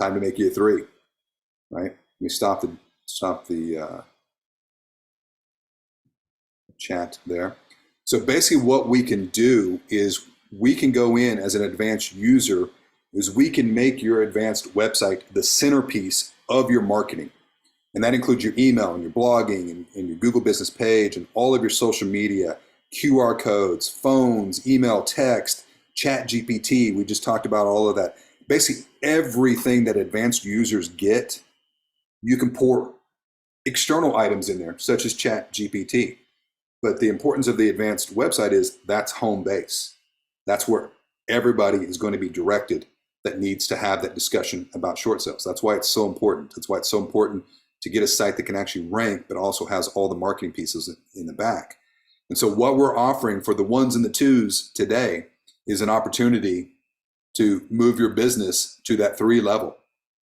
Speaker 1: Time to make you a three, right? Let me stop the chat there. So basically what we can do is we can go in as an advanced user is we can make your advanced website the centerpiece of your marketing. And that includes your email and your blogging and your Google business page and all of your social media, QR codes, phones, email, text, chat GPT. We just talked about all of that. Basically everything that advanced users get, you can pour external items in there, such as chat GPT. But the importance of the advanced website is that's home base. That's where everybody is going to be directed that needs to have that discussion about short sales. That's why it's so important. That's why it's so important to get a site that can actually rank, but also has all the marketing pieces in the back. And so what we're offering for the ones and the twos today is an opportunity to move your business to that 3 level,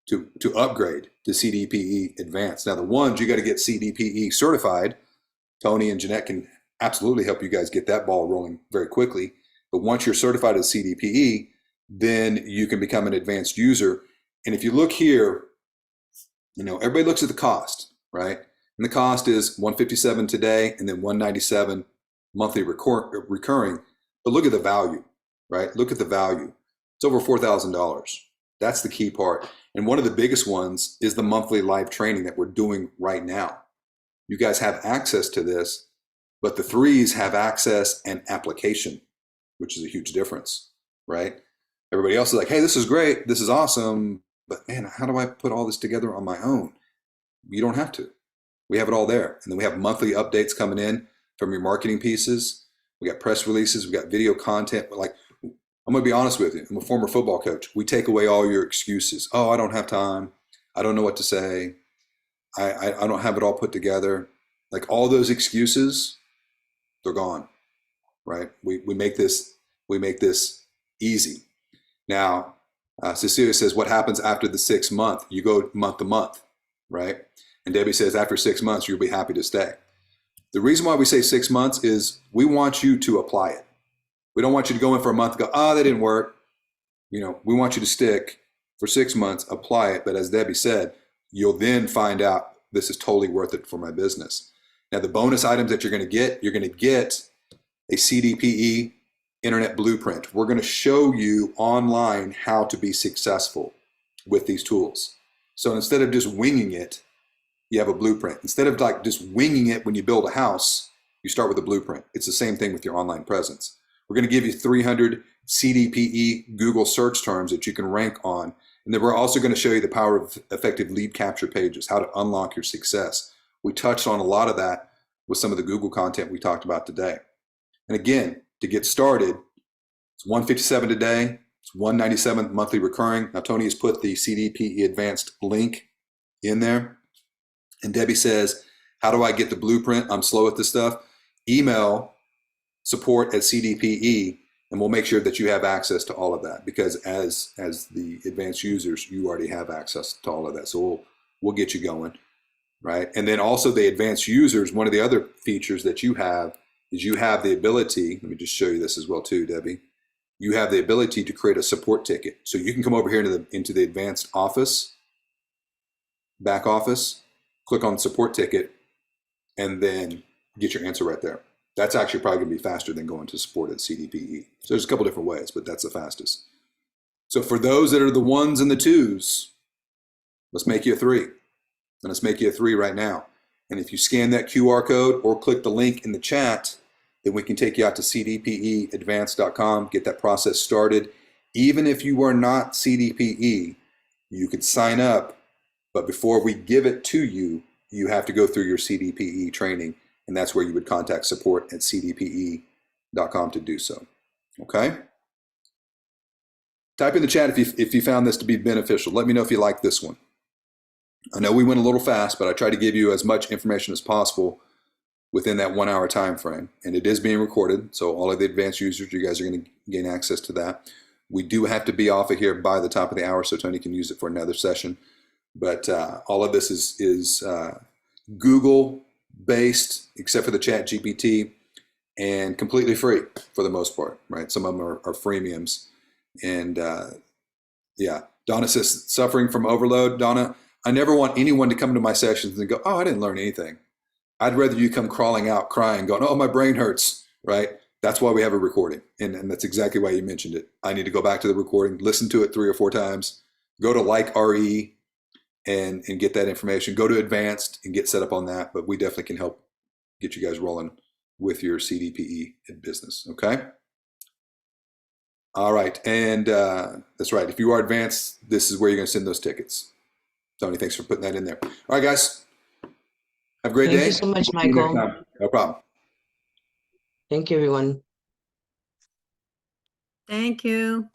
Speaker 1: to upgrade to CDPE Advanced. Now the ones, you got to get CDPE certified. Tony and Jeanette can absolutely help you guys get that ball rolling very quickly. But once you're certified as CDPE, then you can become an advanced user. And if you look here, everybody looks at the cost, right? And the cost is $157 today and then $197 monthly recurring. But look at the value, right? Look at the value. It's over $4,000. That's the key part. And one of the biggest ones is the monthly live training that we're doing right now. You guys have access to this, but the threes have access and application, which is a huge difference, right? Everybody else is like, hey, this is great. This is awesome. But man, how do I put all this together on my own? You don't have to. We have it all there. And then we have monthly updates coming in from your marketing pieces. We got press releases. We got video content. But I'm going to be honest with you. I'm a former football coach. We take away all your excuses. Oh, I don't have time. I don't know what to say. I don't have it all put together. Like all those excuses, they're gone, right? We make this easy. Now, Cecilia says, what happens after the 6th month? You go month to month, right? And Debbie says, after 6 months, you'll be happy to stay. The reason why we say 6 months is we want you to apply it. We don't want you to go in for a month and go, that didn't work. We want you to stick for 6 months, apply it. But as Debbie said, you'll then find out this is totally worth it for my business. Now, the bonus items that you're going to get a CDPE internet blueprint. We're going to show you online how to be successful with these tools. So instead of just winging it, you have a blueprint. Instead of just winging it when you build a house, you start with a blueprint. It's the same thing with your online presence. We're going to give you 300 CDPE Google search terms that you can rank on. And then we're also going to show you the power of effective lead capture pages, how to unlock your success. We touched on a lot of that with some of the Google content we talked about today. And again, to get started, it's $157 today. It's $197 monthly recurring. Now, Tony has put the CDPE Advanced link in there. And Debbie says, how do I get the blueprint? I'm slow at this stuff. Email support@CDPE, and we'll make sure that you have access to all of that, because as the advanced users, you already have access to all of that. So we'll get you going, right? And then also the advanced users, one of the other features that you have is you have the ability, let me just show you this as well too, Debbie. You have the ability to create a support ticket. So you can come over here into the advanced office, back office, click on support ticket, and then get your answer right there. That's actually probably going to be faster than going to support at CDPE. So there's a couple different ways, but that's the fastest. So for those that are the ones and the twos, let's make you a 3. And let's make you a 3 right now. And if you scan that QR code or click the link in the chat, then we can take you out to cdpeadvanced.com, get that process started. Even if you are not CDPE, you could sign up, but before we give it to you, you have to go through your CDPE training, and that's where you would contact support at cdpe.com to do so. Okay? Type in the chat if you found this to be beneficial. Let me know if you like this one. I know we went a little fast, but I tried to give you as much information as possible within that 1 hour time frame. And it is being recorded, so all of the advanced users, you guys are going to gain access to that. We do have to be off of here by the top of the hour so Tony can use it for another session. But all of this is Google based, except for the Chat GPT, and completely free for the most part, right? Some of them are freemiums. And yeah, Donna says, suffering from overload. Donna, I never want anyone to come to my sessions and go, oh, I didn't learn anything. I'd rather you come crawling out, crying, going, oh, my brain hurts, right? That's why we have a recording. And that's exactly why you mentioned it. I need to go back to the recording, listen to it 3 or 4 times, go to like RE and get that information, go to advanced and get set up on that. But we definitely can help get you guys rolling with your CDPE in business. Okay. All right. And that's right. If you are advanced, this is where you're going to send those tickets. Tony, thanks for putting that in there. All right, guys. Have a great day.
Speaker 4: Thank you so much,
Speaker 1: We'll see you next
Speaker 4: Michael.
Speaker 1: time. No problem.
Speaker 4: Thank you, everyone.
Speaker 3: Thank you.